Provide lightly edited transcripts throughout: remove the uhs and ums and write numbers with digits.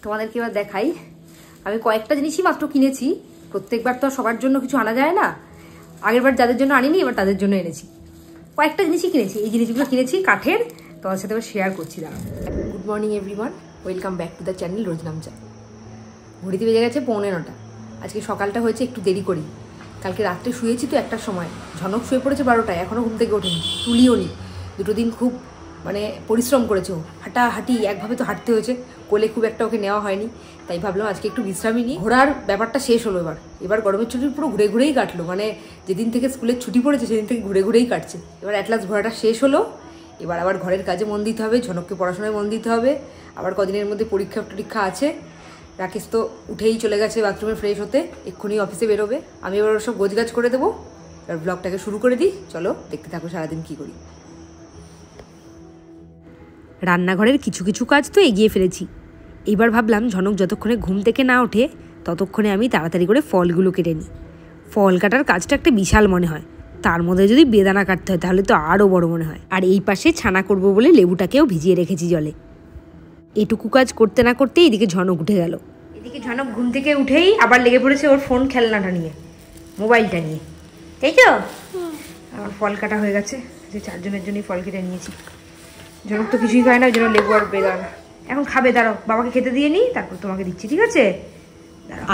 তোমাদেরকে এবার দেখাই। আমি কয়েকটা জিনিসই মাত্র কিনেছি, প্রত্যেকবার তো সবার জন্য কিছু আনা যায় না। আগেরবার যাদের জন্য আনিনি, এবার তাদের জন্য এনেছি। কয়েকটা জিনিসই কিনেছি, এই জিনিসগুলো কিনেছি কাঠের, তোমার সাথে এবার শেয়ার করছিলাম। Good morning everyone, welcome back to the channel Roj Namcha. ঘড়িতে বেজে গেছে 9:45। আজকে সকালটা হয়েছে একটু দেরি করি। কালকে রাত্রে শুয়েছি তো 1টার সময়, ঝনক শুয়ে পড়েছে 12টায়, এখনও ঘুম থেকে ওঠেনি, তুলিও নি। দুটো দিন খুব পরিশ্রম করেছে, হাঁটাহাঁটি একভাবে তো হাঁটতে হয়েছে, কোলে খুব একটা ওকে নেওয়া হয়নি, তাই ভাবলাম আজকে একটু বিশ্রামই নিই। ঘোরার ব্যাপারটা শেষ হলো। এবার গরমের ছুটি পুরো ঘুরে ঘুরেই কাটলো, যেদিন থেকে স্কুলের ছুটি পড়েছে সেদিন থেকে ঘুরে ঘুরেই কাটছে। এবার অ্যাটলাস ঘোরাটা শেষ হলো, এবার আবার ঘরের কাজে মন দিতে হবে, ঝনককে পড়াশোনায় মন দিতে হবে। আবার কদিনের মধ্যে পরীক্ষা আছে। রাকেশ তো উঠেই চলে গেছে বাথরুমে ফ্রেশ হতে, এক্ষুনি অফিসে বেরোবে। আমি এবার সব গোছগাছ করে দেবো। এবার ব্লগটাকে শুরু করে দিই, চলো দেখতে থাকো সারাদিন কী করি। রান্নাঘরের কিছু কিছু কাজ তো এগিয়ে ফেলেছি। এইবার ভাবলাম ঝনক যতক্ষণে ঘুম থেকে না ওঠে ততক্ষণে আমি তাড়াতাড়ি করে ফলগুলো কেটে নিই। ফল কাটার কাজটা একটা বিশাল মনে হয়, তার মধ্যে যদি বেদানা কাটতে হয় তাহলে তো আরও বড় মনে হয়। আর এই পাশে ছানা করব বলে লেবুটাকেও ভিজিয়ে রেখেছি জলে। এটুকু কাজ করতে না করতেই এদিকে ঝনক উঠে গেল। এদিকে ঝনক ঘুম থেকে উঠেই আবার লেগে পড়েছে ওর ফোন খেলনাটা নিয়ে, মোবাইলটা নিয়ে, তাই তো? আমার ফল কাটা হয়ে গেছে, যে 4 জনের জন্যই ফল কেটে নিয়েছি। ঝনক তো কিছুই খায় না, ওই জন্য লেবু আর বেদানা এখন খাবে। দাঁড়াও, বাবাকে খেতে দিয়ে নিই, তারপর তোমাকে দিচ্ছি, ঠিক আছে?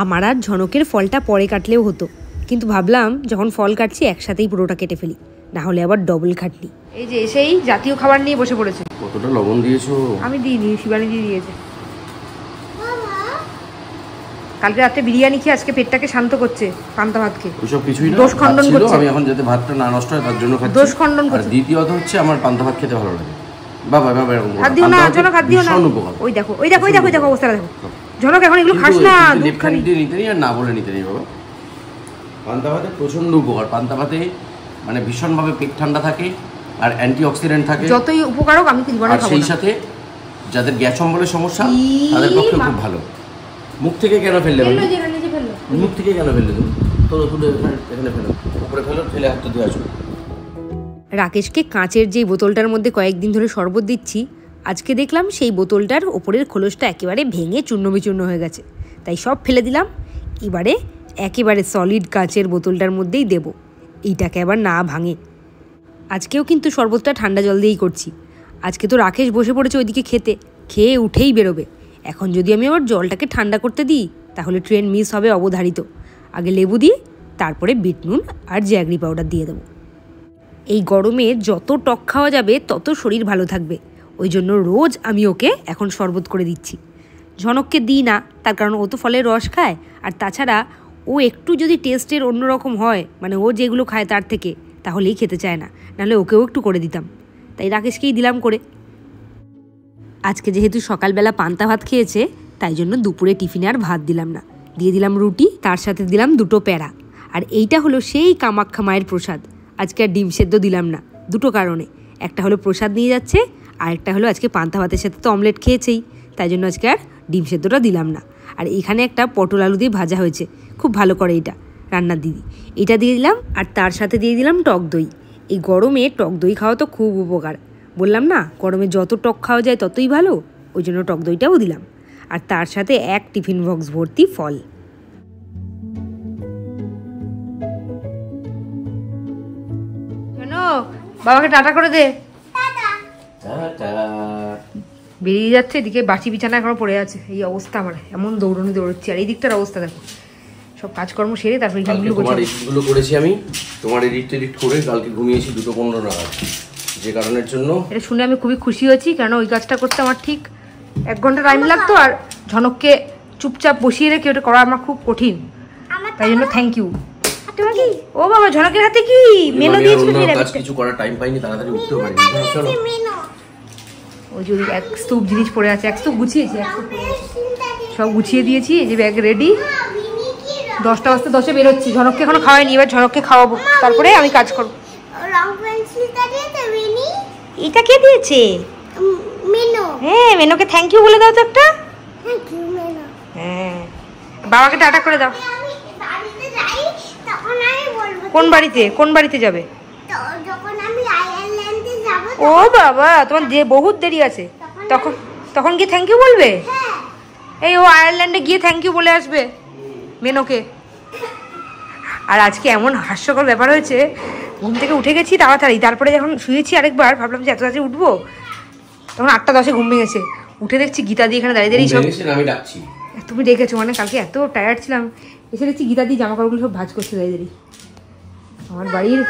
আমার আর ঝনকের ফলটা পরে কাটলেও হতো, কিন্তু ভাবলাম যখন ফল কাটছি একসাথেই পুরোটা কেটে ফেলি, না হলে আবার ডবল খাটনি। এই যে এসেই জাতীয় খাবার নিয়ে বসে পড়েছে। কতটা লবণ দিয়েছো? আমি দিইনি, শিবানী দিয়ে দিয়েছে। কালকে রাতে বিরিয়ানি খেয়ে আজকে পেটটাকে শান্ত করছে পান্তা ভাত খেয়ে। ওইসব কিছুই না, দোষ খণ্ডন করছে। আমি এখন যাতে ভাতটা না নষ্ট হয় তার জন্য খাচ্ছি। দোষ খণ্ডন করছে। আর দ্বিতীয়ত হচ্ছে আমার পান্তা ভাত খেতে ভালো লাগে। বাবা এরকম হাত দিও না, ঝনক হাত দিও না। ওই দেখো অবস্থাটা দেখো। ঝনক এখন এগুলো খাস না, দুধ খাবি। নিতে নেই আর না বলে নিতে নেই বাবা। পান্তা ভাতে প্রচন্ড উপকার। পান্তা ভাতে ভীষণভাবে পেট ঠান্ডা থাকে আর অ্যান্টিঅক্সিডেন্ট থাকে। যতই উপকার হোক আমি জীবনে খাবো না। সেই সাথে যাদের গ্যাস অম্বলের সমস্যা তাদের পক্ষে খুব ভালো। মুখ থেকে কেন ফেললে? মুখ থেকে কেন ফেললে? তুলে এখানে ফেলো, উপরে ফেলো, ফেলে হাতটা ধুয়ে আসো। রাকেশকে কাঁচের যে বোতলটার মধ্যে কয়েকদিন ধরে শরবত দিচ্ছি, আজকে দেখলাম সেই বোতলটার ওপরের খোলসটা একেবারে ভেঙে চূর্ণ বিচূর্ণ হয়ে গেছে, তাই সব ফেলে দিলাম। এবারে একেবারে সলিড কাঁচের বোতলটার মধ্যেই দেব, এইটাকে আবার না ভাঙে। আজকেও কিন্তু শরবতটা ঠান্ডা জল দিয়েই করছি। আজকে তো রাকেশ বসে পড়েছে ওইদিকে খেয়ে উঠেই বেরোবে। এখন যদি আমি আবার জলটাকে ঠান্ডা করতে দিই তাহলে ট্রেন মিস হবে অবধারিত। আগে লেবু দিয়ে তারপরে বিট নুন আর জ্যাগরি পাউডার দিয়ে দেবো। এই গরমে যত টক খাওয়া যাবে তত শরীর ভালো থাকবে, ওই জন্য রোজ আমি ওকে এখন শরবত করে দিচ্ছি। ঝনককে দিই না, তার কারণ ও তো ফলের রস খায়, আর তাছাড়া ও একটু যদি টেস্টের অন্যরকম হয়, ও যেগুলো খায় তার থেকে, তাহলেই খেতে চায় না, নাহলে ওকেও একটু করে দিতাম। তাই রাকেশকেই দিলাম করে। আজকে যেহেতু সকালবেলা পান্তা ভাত খেয়েছে, তাই জন্য দুপুরে টিফিনে আর ভাত দিলাম না, দিয়ে দিলাম রুটি, তার সাথে দিলাম 2টো প্যারা। আর এইটা হলো সেই কামাখ্যা মায়ের প্রসাদ। আজকে আর ডিম সেদ্ধ দিলাম না, দুটো কারণে। একটা হলো প্রসাদ নিয়ে যাচ্ছে, আর একটা হলো আজকে পান্তা ভাতের সাথে তো অমলেট খেয়েছেই, তাই জন্য আজকে আর ডিম সেদ্ধটা দিলাম না। আর এখানে একটা পটল আলু দিয়ে ভাজা হয়েছে, খুব ভালো করে এটা রান্নার দিদি, এটা দিয়ে দিলাম। আর তার সাথে দিয়ে দিলাম টক দই। এই গরমে টক দই খাওয়া তো খুব উপকার, বললাম না গরমে যত টক খাওয়া যায় ততই ভালো, ওই জন্য টক দইটাও দিলাম। আর তার সাথে এক টিফিন বক্স ভর্তি ফল। বাবাকে টাটা করে দে। বেরিয়ে যাচ্ছে, এদিকে বাসি বিছানা এখনো পড়ে আছে। এই অবস্থা আমার, এমন দৌড়চ্ছি। আর এই দিকটার অবস্থা দেখো, সব কাজকর্ম সেরে তারপর এগুলো করেছি আমি। তোমার এডিট করে কালকে ঘুমিয়েছি 2:15 নাগাদ, যে কারণের জন্য এটা শুনে আমি খুবই খুশি হয়েছি, কারণ ওই কাজটা করতে আমার ঠিক 1 ঘন্টা টাইম লাগতো, আর ঝনককে চুপচাপ বসিয়ে রেখে ওটা করা আমার খুব কঠিন, তাই জন্য থ্যাংক ইউ। ও বাবা, ঝনকের হাতে কি মেনু দিয়েছিল? কিছু করার টাইম পাইনি, তাড়াতাড়ি উঠতেও পারিনি। চলো, ওই যে এক স্তূপ জিনিস পড়ে আছে, এক স্তূপ গুছিয়েছি, সব গুছিয়ে দিয়েছি। এই যে ব্যাগ রেডি, 10টা বাজতে 10-এ বেরোচ্ছি। ঝনককে এখনো খাওয়াইনি, এবার ঝনককে খাওয়াবো, তারপরে আমি কাজ করবো। এটা কে দিয়েছে? হ্যাঁ, মেনুকে থ্যাংক ইউ বলে দাও তো একটা। হ্যাঁ, বাবাকে টাটা করে দাও। কোন বাড়িতে যাবে? ও বাবা, তোমার বহুত দেরি আছে, তখন কি থ্যাংক ইউ বলবে? এই ও আয়ারল্যান্ডে গিয়ে থ্যাংক ইউ বলে আসবে মেনোকে। আর আজকে এমন হাস্যকর ব্যাপার হয়েছে, ঘুম থেকে উঠে গেছি তাড়াতাড়ি, তারপরে যখন শুয়েছি আরেকবার ভাবলাম যে এত তাড়াতাড়ি উঠবো, তখন 8টা 10-এ ঘুম ভেঙেছে। উঠে দেখছি গীতা দি এখানে দাঁড়িয়ে দাঁড়িয়ে সব। আমি ডাকছি, তুমি ডেকেছো মানে? কালকে এত টায়ার্ড ছিলাম, এসে দেখছি গীতা দি জামা কাপড়গুলো সব ভাঁজ করছে দাঁড়িয়ে দাঁড়িয়ে। আমার বাড়ির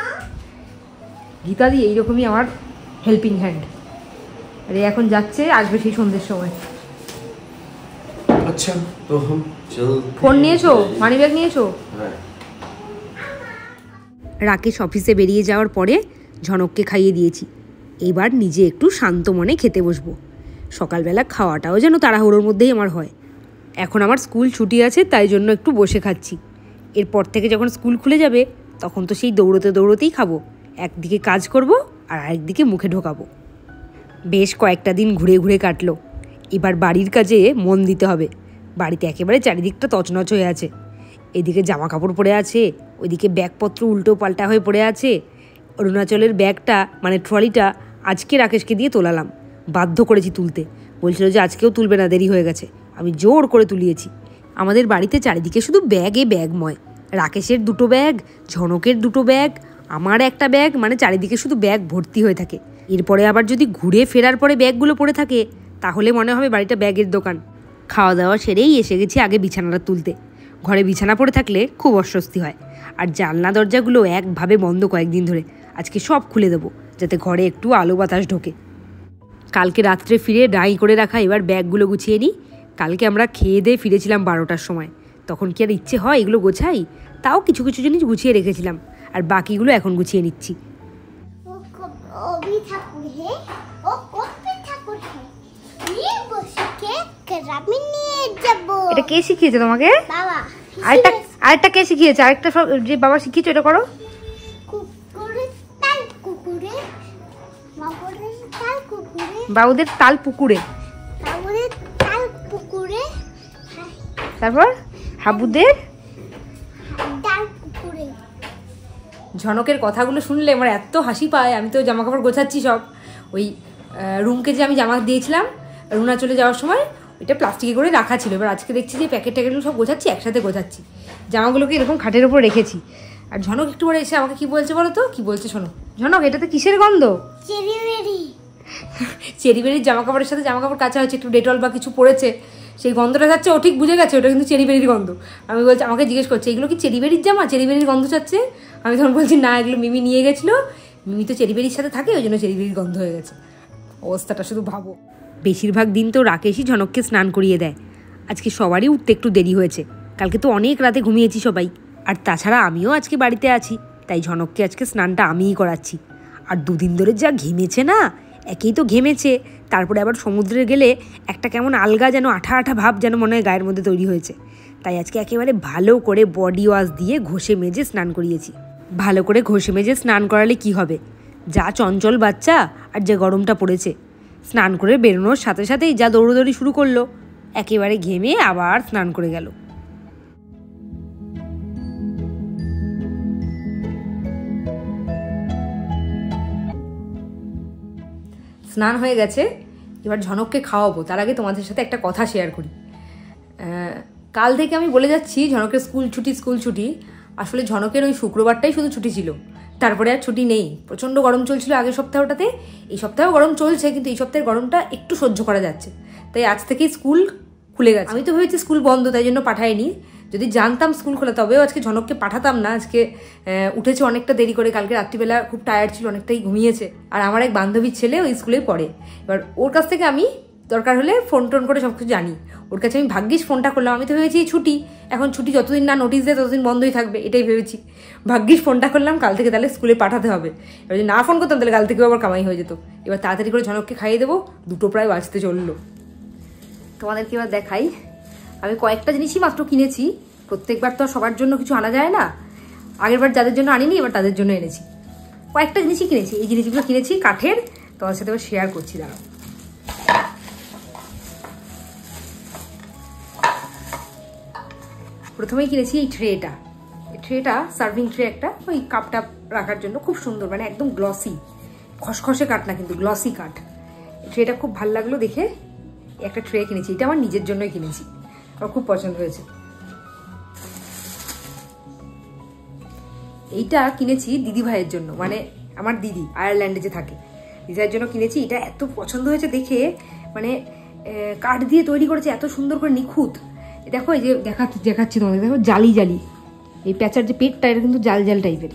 গীতা দি এইরকমই আমার হেল্পিং হ্যান্ড। আরে এখন যাচ্ছে, আসবে সেই সন্ধ্যের সময়। আচ্ছা তো ফোন নিয়েছো? মানি ব্যাগ নিয়েছো? রাকেশ অফিসে বেরিয়ে যাওয়ার পরে ঝনককে খাইয়ে দিয়েছি। এবার নিজে একটু শান্ত মনে খেতে বসবো। সকালবেলা খাওয়াটাও যেন তাড়াহুড়োর মধ্যেই আমার হয়। এখন আমার স্কুল ছুটি আছে, তাই জন্য একটু বসে খাচ্ছি। এরপর থেকে যখন স্কুল খুলে যাবে তখন তো সেই দৌড়তে দৌড়তেই খাবো। একদিকে কাজ করব আর আরেকদিকে মুখে ঢোকাবো। বেশ কয়েকটা দিন ঘুরে ঘুরে কাটলো। এবার বাড়ির কাজে মন দিতে হবে। বাড়িতে একেবারে চারিদিকটা তছনছ হয়ে আছে। এদিকে জামা কাপড় পরে আছে, ওইদিকে ব্যাগপত্র উল্টো পাল্টা হয়ে পড়ে আছে। অরুণাচলের ব্যাগটা মানে ট্রলিটা আজকে রাকেশকে দিয়ে তোলালাম, বাধ্য করেছি তুলতে। বলছিল যে আজকেও তুলবে না, দেরি হয়ে গেছে। আমি জোর করে তুলিয়েছি। আমাদের বাড়িতে চারিদিকে শুধু ব্যাগে ব্যাগময়। রাকেশের 2টো ব্যাগ, ঝনকের 2টো ব্যাগ, আমার একটা ব্যাগ, মানে চারিদিকে শুধু ব্যাগ ভর্তি হয়ে থাকে। এরপরে আবার যদি ঘুরে ফেরার পরে ব্যাগগুলো পড়ে থাকে তাহলে মনে হবে বাড়িটা ব্যাগের দোকান। খাওয়া দাওয়া সেরেই এসে গেছি আগে বিছানাটা তুলতে। ঘরে বিছানা পড়ে থাকলে খুব অস্বস্তি হয়। আর জানলা দরজাগুলো একভাবে বন্ধ কয়েকদিন ধরে। আজকে সব খুলে দেবো যাতে ঘরে একটু আলো বাতাস ঢোকে। কালকে রাত্রে ফিরে ডাই করে রাখা এবার ব্যাগগুলো গুছিয়ে নিই। কালকে আমরা খেয়ে দিয়ে ফিরেছিলাম 12টার সময়। তখন কি আর ইচ্ছে হয় এগুলো গোছাই? তাও কিছু কিছু জিনিস গুছিয়ে রেখেছিলাম, আর বাকিগুলো এখন গুছিয়ে নিচ্ছি। এটা কে শিখিয়েছে তোমাকে? বাবা। আরেকটা কে শিখিয়েছে? আরেকটা সব যে বাবা শিখিয়েছে ওটা করো। বাবুদের তাল পুকুরে, তারপর হাবুদের ঝনকের কথাগুলো শুনলে আমার এত হাসি পায়। আমি তো জামা কাপড় গোছাচ্ছি সব। ওই রুমকে যে আমি জামা দিয়েছিলাম অরুণাচলে যাওয়ার সময়, ওইটা প্লাস্টিকে করে রাখা ছিল। এবার আজকে দেখছি যে প্যাকেট ট্যাকেটগুলো সব গোছাচ্ছি, একসাথে গোছাচ্ছি। জামাগুলোকে এরকম খাটের উপর রেখেছি। আর ঝনক একটু পরে এসে আমাকে কি বলছে বলো তো? কি বলছে শোনো। ঝনক, এটাতে কিসের গন্ধ? চেরিবেরির জামা কাপড়ের সাথে জামা কাপড় কাচা হচ্ছে, একটু ডেটল বা কিছু পড়েছে, সেই গন্ধটা যাচ্ছে। ও ঠিক বুঝে গেছে ওটা কিন্তু চেরিবেরির গন্ধ। আমি বলছি, আমাকে জিজ্ঞেস করছে এগুলো কি চেরিবেরির জামা, চেরিবেরির গন্ধ চাচ্ছে? আমি তখন বলছি না, এগুলো মিমি নিয়ে গেছিলো, মিমি তো চেরিবেরির সাথে থাকে, ওই জন্য চেরিবেরির গন্ধ হয়ে গেছে। অবস্থাটা শুধু ভাবো। বেশিরভাগ দিন তো রাকেশই ঝনককে স্নান করিয়ে দেয়। আজকে সবারই উঠতে একটু দেরি হয়েছে। কালকে তো অনেক রাতে ঘুমিয়েছি সবাই। আর তাছাড়া আমিও আজকে বাড়িতে আছি, তাই ঝনককে আজকে স্নানটা আমিই করাচ্ছি। আর 2 দিন ধরে যা ঘেমেছে না, একেই তো ঘেমেছে, তারপরে আবার সমুদ্রে গেলে একটা কেমন আলগা যেন আঠা আঠা ভাব যেন মনে হয় গায়ের মধ্যে তৈরি হয়েছে। তাই আজকে একেবারে ভালো করে বডি ওয়াশ দিয়ে ঘষে মেজে স্নান করিয়েছি। ভালো করে ঘষে মেজে স্নান করালে কি হবে, যা চঞ্চল বাচ্চা আর যে গরমটা পড়েছে, স্নান করে বেরোনোর সাথে সাথেই যা দৌড়োদৌড়ি শুরু করলো, একেবারে ঘেমে আবার স্নান করে গেল। স্নান হয়ে গেছে, এবার ঝনককে খাওয়াবো। তার আগে তোমাদের সাথে একটা কথা শেয়ার করি। কাল থেকে আমি বলে যাচ্ছি ঝনকের স্কুল ছুটি। আসলে ঝনকের ওই শুক্রবারটাই শুধু ছুটি ছিল, তারপরে আর ছুটি নেই। প্রচণ্ড গরম চলছিল আগের সপ্তাহটাতে, এই সপ্তাহেও গরম চলছে, কিন্তু এই সপ্তাহের গরমটা একটু সহ্য করা যাচ্ছে। তাই আজ থেকেই স্কুল খুলে গেছে। আমি তো ভেবেছি স্কুল বন্ধ, তাই জন্য পাঠাইনি। যদি জানতাম স্কুল খোলা তবেও আজকে ঝনককে পাঠাতাম না। আজকে উঠেছে অনেকটা দেরি করে, কালকে রাত্রিবেলা খুব টায়ার্ড ছিল, অনেকটাই ঘুমিয়েছে। আর আমার এক বান্ধবীর ছেলে ওই স্কুলেই পড়ে। এবার ওর কাছ থেকে আমি দরকার হলে ফোন টোন করে সব কিছু জানি। ওর কাছে আমি ভাগ্যিস ফোনটা করলাম। আমি তো ভেবেছি ছুটি, এখন ছুটি যতদিন না নোটিশ দেয় ততদিন বন্ধই থাকবে, এটাই ভেবেছি। ভাগ্যিস ফোনটা করলাম, কাল থেকে তাহলে স্কুলে পাঠাতে হবে। এবার যদি না ফোন করতাম তাহলে কাল থেকেও আবার কামাই হয়ে যেত। এবার তাড়াতাড়ি করে ঝনককে খাইয়ে দেবো, 2টো প্রায় বাজতে চললো। তোমাদেরকে এবার দেখাই, আমি কয়েকটা জিনিসই মাত্র কিনেছি। প্রত্যেকবার তো সবার জন্য কিছু আনা যায় না। আগেরবার যাদের জন্য আনিনি, এবার তাদের জন্য এনেছি। কয়েকটা জিনিসই কিনেছি। এই জিনিসগুলো কিনেছি কাঠের, তোমার সাথে এবার শেয়ার করছি। দাঁড়াও, প্রথমেই কিনেছি এই ট্রেটা। এই ট্রেটা সার্ভিং ট্রে একটা, ওই কাপ টাপ রাখার জন্য খুব সুন্দর, মানে একদম গ্লসি, খসখসে কাঠ না কিন্তু গ্লসি কাঠ। ট্রেটা খুব ভালো লাগলো দেখে একটা ট্রে কিনেছি। এটা আমার নিজের জন্যই কিনেছি। আমার খুব পছন্দ হয়েছে। এইটা কিনেছি দিদি ভাইয়ের জন্য, মানে আমার দিদি আয়ারল্যান্ডে যে থাকে, দিদি ভাইয়ের জন্য কিনেছি। এটা এত পছন্দ হয়েছে দেখে, মানে কাঠ দিয়ে তৈরি করেছে এত সুন্দর করে নিখুঁত। দেখো এই যে দেখাচ্ছি তোমাদের, দেখো জালি জালি, এই প্যাঁচার যে পেটটা এটা কিন্তু জাল জাল টাইপের।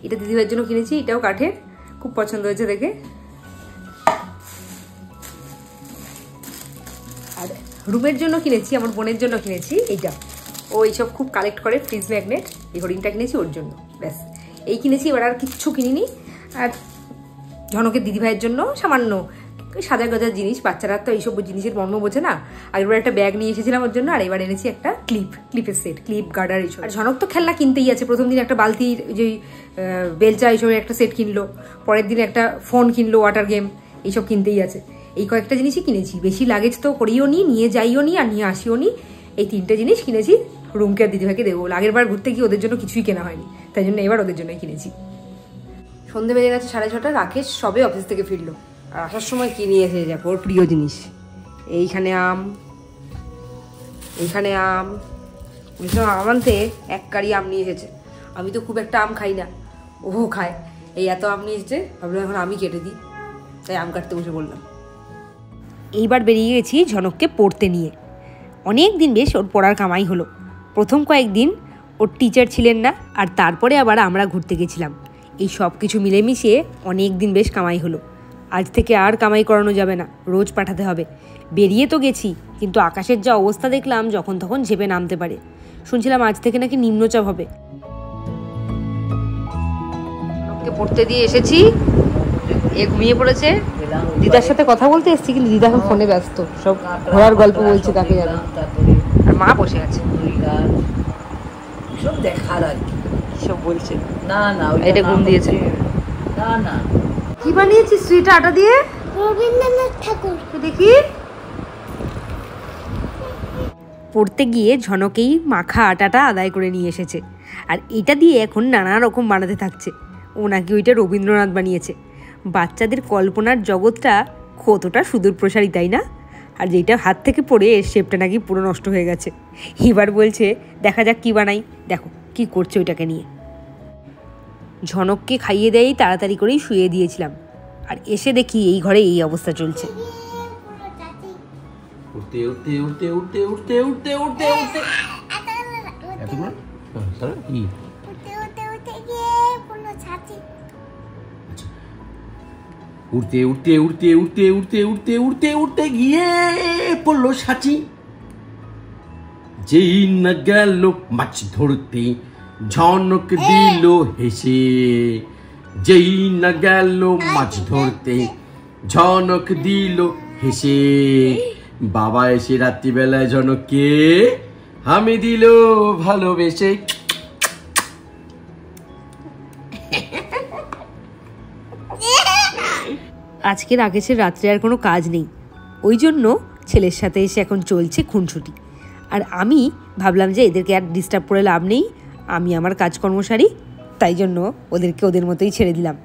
এটা দিদি ভাইয়ের জন্য কিনেছি, এটাও কাঠের, খুব পছন্দ হয়েছে দেখে। আর রুমের জন্য কিনেছি, আমার বোনের জন্য কিনেছি এইটা। ও এইসব খুব কালেক্ট করে, ফ্রিজ ম্যাগনেট, এই হরিণটা কিনেছি ওর জন্য, ব্যাস এই কিনেছি। এবার আর কিচ্ছু কিনিনি। আর ঝনকের দিদিভাইয়ের জন্য সামান্য সাজা গজার জিনিস, বাচ্চারা তো এইসব জিনিসের মর্ম বোঝে না। আর এবার একটা ব্যাগ নিয়ে এসেছিলাম ওর জন্য, আর এবার এনেছি একটা ক্লিপের সেট, ক্লিপ গার্ডার এইসব। আর ঝনক তো খেলনা কিনতেই আছে। প্রথম দিন একটা বালতির যে বেলচা এইসবের একটা সেট কিনলো, পরের দিন একটা ফোন কিনলো, ওয়াটার গেম, এইসব কিনতেই আছে। এই কয়েকটা জিনিসই কিনেছি, বেশি লাগেজ তো করিও নি, নিয়ে যাইও নি আর নিয়ে আসিও নি। এই 3টে জিনিস কিনেছি, রুমকে আর দিদিভাইকে দেবো। আগের বার ঘুরতে গিয়ে ওদের জন্য কিছুই কেনা হয়নি, তাই জন্য এবার ওদের জন্যই কিনেছি। সন্ধে বেজে গেছে 6:30, রাকেশ সবে অফিস থেকে ফিরলো। আর আসার সময় কি নিয়ে এসে যাবো, ওর প্রিয় জিনিস, এইখানে আম, এইখানে আম, আম আনতে 1 কারি আম নিয়ে এসেছে। আমি তো খুব একটা আম খাই না, ও খায়। এই এত আম নিয়ে এসেছে, ভাবলাম এখন আমি কেটে দিই, তাই আম কাটতে বসে বললাম। এইবার বেরিয়ে গেছি ঝনককে পড়তে নিয়ে। অনেক দিন বেশ ওর পড়ার কামাই হলো। প্রথম কয়েকদিন ওর টিচার ছিলেন না, আর তারপরে আবার আমরা ঘুরতে গেছিলাম। এই সব কিছু মিলেমিশিয়ে অনেক দিন বেশ কামাই হলো। আজ থেকে আর কামাই করানো যাবে না, রোজ পাঠাতে হবে। বেরিয়ে তো গেছি, কিন্তু আকাশের যা অবস্থা দেখলাম যখন তখন ঝেপে নামতে পারে। শুনছিলাম আজ থেকে নাকি নিম্নচাপ হবে। পড়তে দিয়ে এসেছি, এ ঘুমিয়ে পড়েছে। দিদার সাথে কথা বলতে এসেছি, কিন্তু দিদা এখন ফোনে ব্যস্ত, সব ঘোরার গল্প বলছে তাকে জানো। আর মা বসে আছে, সব দেখার আর কি সব বলছে। না না এটা ঘুম দিয়েছে। না না কি বানিয়েছিস তুই এটা আটা দিয়ে? রবীন্দ্রনাথ ঠাকুর। দেখি। পড়তে গিয়ে ঝনকেই মাখা আটাটা আদায় করে নিয়ে এসেছে, আর এটা দিয়ে এখন নানা রকম বানাতে থাকছে। ও নাকি ওইটা রবীন্দ্রনাথ বানিয়েছে। বাচ্চাদের কল্পনার জগৎটা কতটা সুদূর প্রসারী, তাই না? আর যেটা হাত থেকে পড়ে এর শেপটা নাকি পুরো নষ্ট হয়ে গেছে। এবার বলছে দেখা যাক কি বানাই। দেখো কি করছে ওইটাকে নিয়ে। ঝনককে খাইয়ে দেয়ই তাড়াতাড়ি করেই শুয়ে দিয়েছিলাম, আর এসে দেখি এই ঘরে এই অবস্থা চলছে। উঠতে উঠতে উঠতে উঠতে উঠতে উঠতে উঠতে উঠতে এতগুলো কি উঠতে উঠতে উঠতে উঠতে উঠতে উঠতে উঠতে উঠতে গিয়ে পড়লো সাঁচি। যেই না গেল মাছ ধরতে ঝনক দিল হেসে। যেই না গেল মাছ ধরতে ঝনক দিল হেসে। বাবা এসে রাত্রিবেলায় ঝনককে হামি দিল ভালোবেসে। আজকে রাকেশের রাত্রে আর কোনো কাজ নেই, ওই জন্য ছেলের সাথে এসে এখন চলছে খুনসুটি। আর আমি ভাবলাম যে এদেরকে আর ডিস্টার্ব করে লাভ নেই, আমি আমার কাজকর্ম সারি, তাই জন্য ওদেরকে ওদের মতোই ছেড়ে দিলাম।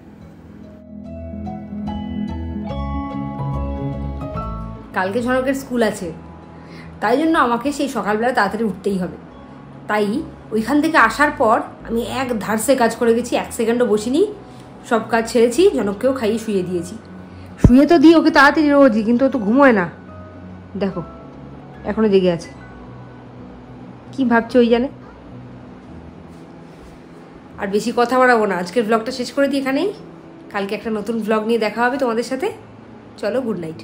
কালকে ঝনকের স্কুল আছে, তাই জন্য আমাকে সেই সকালবেলা তাড়াতাড়ি উঠতেই হবে। তাই ওইখান থেকে আসার পর আমি এক ধারসে কাজ করে গেছি, 1 সেকেন্ডও বসিনি। সব কাজ ছেড়েছি, ঝনককেও খাইয়ে শুয়ে দিয়েছি। শুয়ে তো দিই ওকে তাড়াতাড়ি রোজই, কিন্তু ও তো ঘুমোয় না। দেখো এখনো জেগে আছে, কি ভাবছে ওই জানে। আর বেশি কথা বাড়াবো না, আজকের ব্লগটা শেষ করে দিই এখানেই। কালকে একটা নতুন ব্লগ নিয়ে দেখা হবে তোমাদের সাথে। চলো, গুড নাইট।